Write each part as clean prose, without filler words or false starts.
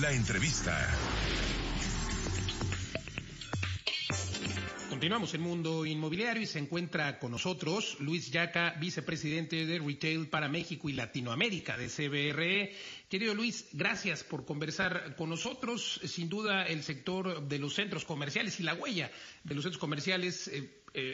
La entrevista. Continuamos en Mundo Inmobiliario y se encuentra con nosotros Luis Yaca, vicepresidente de Retail para México y Latinoamérica de CBRE. Querido Luis, gracias por conversar con nosotros. Sin duda, el sector de los centros comerciales y la huella de los centros comerciales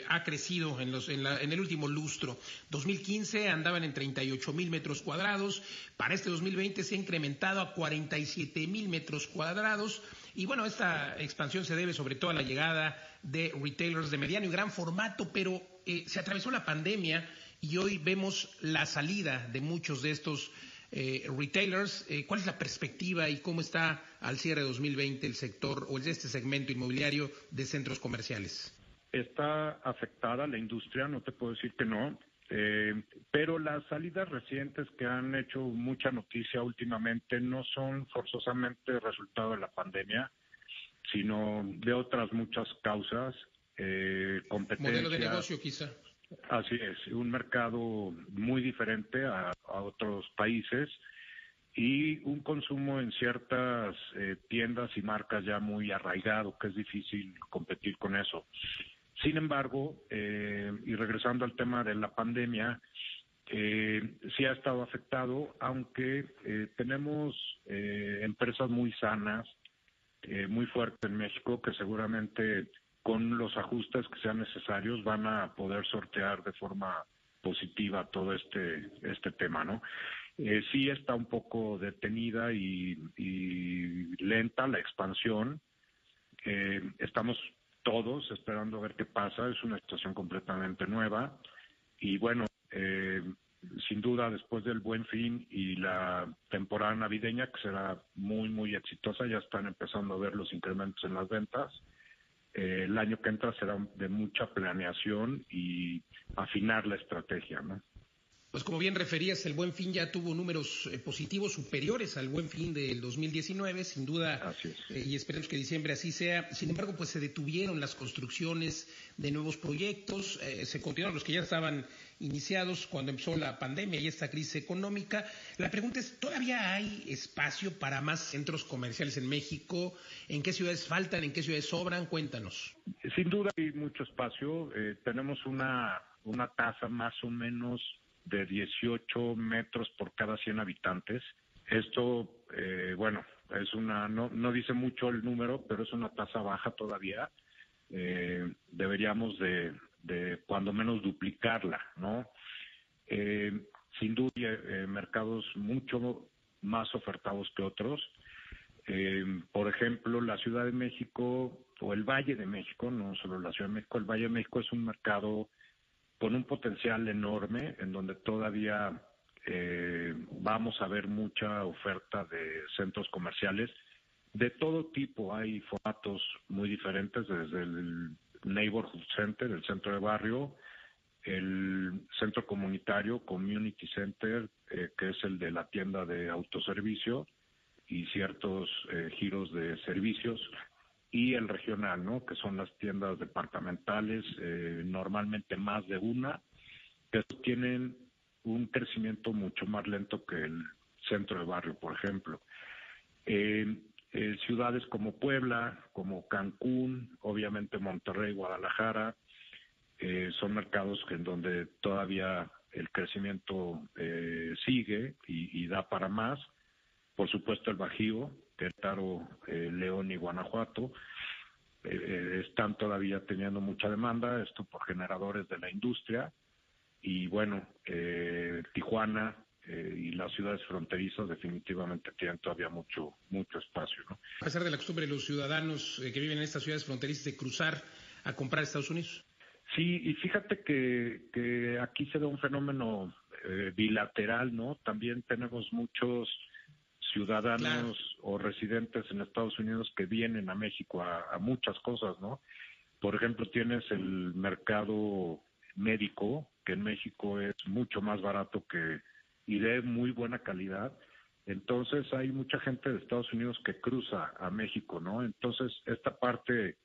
ha crecido en el último lustro. 2015 andaban en 38,000 metros cuadrados. Para este 2020 se ha incrementado a 47,000 metros cuadrados. Y bueno, esta expansión se debe sobre todo a la llegada de retailers de mediano y gran formato, pero se atravesó la pandemia y hoy vemos la salida de muchos de estos retailers. ¿Cuál es la perspectiva y cómo está al cierre de 2020 el sector o este segmento inmobiliario de centros comerciales? Está afectada la industria, no te puedo decir que no, pero las salidas recientes que han hecho mucha noticia últimamente no son forzosamente resultado de la pandemia, sino de otras muchas causas, competencia. Modelo de negocio quizá. Así es, un mercado muy diferente a otros países y un consumo en ciertas tiendas y marcas ya muy arraigado, que es difícil competir con eso. Sin embargo, y regresando al tema de la pandemia, sí ha estado afectado, aunque tenemos empresas muy sanas, muy fuertes en México, que seguramente con los ajustes que sean necesarios van a poder sortear de forma positiva todo este tema, ¿no? Sí está un poco detenida y lenta la expansión. Estamos todos esperando a ver qué pasa, es una situación completamente nueva y bueno, sin duda después del Buen Fin y la temporada navideña que será muy muy exitosa, ya están empezando a ver los incrementos en las ventas. El año que entra será de mucha planeación y afinar la estrategia, ¿no? Pues como bien referías, el Buen Fin ya tuvo números positivos superiores al Buen Fin del 2019, sin duda, y esperemos que diciembre así sea. Sin embargo, pues se detuvieron las construcciones de nuevos proyectos, se continuaron los que ya estaban iniciados cuando empezó la pandemia y esta crisis económica. La pregunta es, ¿todavía hay espacio para más centros comerciales en México? ¿En qué ciudades faltan? ¿En qué ciudades sobran? Cuéntanos. Sin duda hay mucho espacio. Tenemos una tasa más o menos de 18 metros por cada 100 habitantes. Esto, bueno, es no dice mucho el número, pero es una tasa baja todavía. Deberíamos de cuando menos duplicarla, ¿no? Sin duda, mercados mucho más ofertados que otros. Por ejemplo, la Ciudad de México o el Valle de México, no solo la Ciudad de México, el Valle de México es un mercado con un potencial enorme, en donde todavía vamos a ver mucha oferta de centros comerciales de todo tipo. Hay formatos muy diferentes, desde el Neighborhood Center, el centro de barrio, el centro comunitario, Community Center, que es el de la tienda de autoservicio y ciertos giros de servicios, y el regional, ¿no? Que son las tiendas departamentales, normalmente más de una, que tienen un crecimiento mucho más lento que el centro de barrio, por ejemplo. Ciudades como Puebla, como Cancún, obviamente Monterrey, Guadalajara, son mercados en donde todavía el crecimiento sigue y da para más. Por supuesto el Bajío, Querétaro, León y Guanajuato están todavía teniendo mucha demanda, esto por generadores de la industria, y bueno, Tijuana y las ciudades fronterizas definitivamente tienen todavía mucho espacio, ¿no? A pesar de la costumbre de los ciudadanos que viven en estas ciudades fronterizas de cruzar a comprar a Estados Unidos. Sí, y fíjate que aquí se da un fenómeno bilateral, ¿no? También tenemos muchos ciudadanos o residentes en Estados Unidos que vienen a México a muchas cosas, ¿no? Por ejemplo, tienes el mercado médico, que en México es mucho más barato y de muy buena calidad. Entonces hay mucha gente de Estados Unidos que cruza a México, ¿no? Entonces esta parte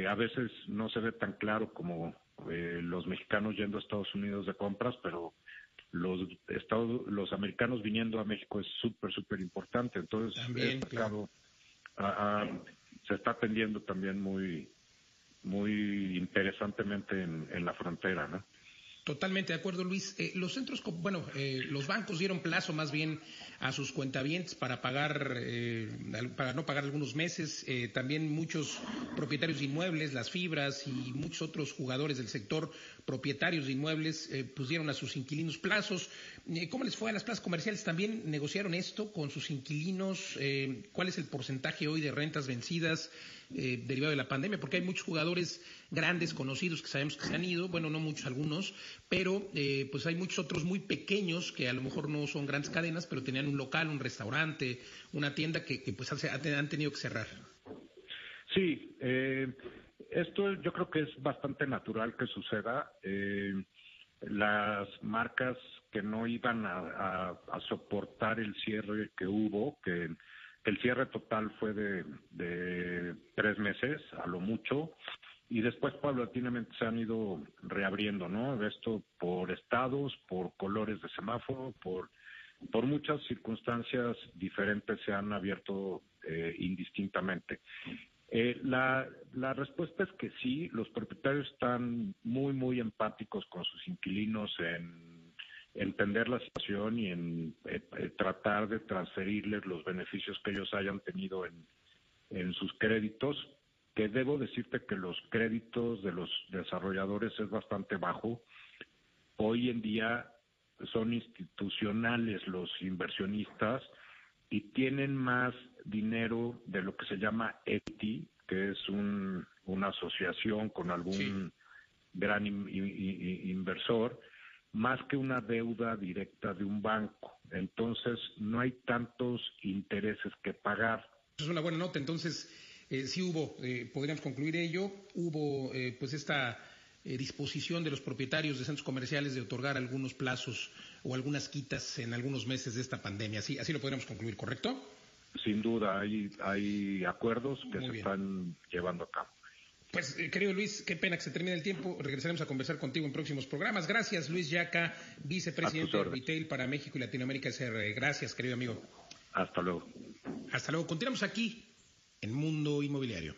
a veces no se ve tan claro como los mexicanos yendo a Estados Unidos de compras, pero los americanos viniendo a México es súper importante. Entonces, también, este mercado se está atendiendo también muy interesantemente en la frontera, ¿no? Totalmente de acuerdo, Luis. Los bancos dieron plazo más bien a sus cuentavientes para para no pagar algunos meses. También muchos propietarios de inmuebles, las fibras y muchos otros jugadores del sector propietarios de inmuebles pusieron a sus inquilinos plazos. ¿Cómo les fue a las plazas comerciales? ¿También negociaron esto con sus inquilinos? ¿Cuál es el porcentaje hoy de rentas vencidas derivado de la pandemia? Porque hay muchos jugadores grandes, conocidos, que sabemos que se han ido, bueno, no muchos, algunos, pero pues hay muchos otros muy pequeños que a lo mejor no son grandes cadenas, pero tenían un local, un restaurante, una tienda que pues han tenido que cerrar. Sí, esto yo creo que es bastante natural que suceda. Las marcas que no iban a soportar el cierre que hubo, que el cierre total fue de 3 meses, a lo mucho, y después paulatinamente se han ido reabriendo, ¿no? Esto por estados, por colores de semáforo, por muchas circunstancias diferentes se han abierto indistintamente. La respuesta es que sí, los propietarios están muy empáticos con sus inquilinos en entender la situación y en tratar de transferirles los beneficios que ellos hayan tenido en sus créditos, que debo decirte que los créditos de los desarrolladores es bastante bajo. Hoy en día son institucionales los inversionistas y tienen más dinero de lo que se llama equity, que es una asociación con algún gran inversor, más que una deuda directa de un banco. Entonces, no hay tantos intereses que pagar. Es una buena nota. Entonces, sí hubo, podríamos concluir ello, hubo pues esta disposición de los propietarios de centros comerciales de otorgar algunos plazos o algunas quitas en algunos meses de esta pandemia. Así lo podríamos concluir, ¿correcto? Sin duda, hay acuerdos que se están llevando a cabo. Pues, querido Luis, qué pena que se termine el tiempo. Regresaremos a conversar contigo en próximos programas. Gracias, Luis Yaca, vicepresidente de Retail para México y Latinoamérica SRE. Gracias, querido amigo. Hasta luego. Hasta luego. Continuamos aquí en Mundo Inmobiliario.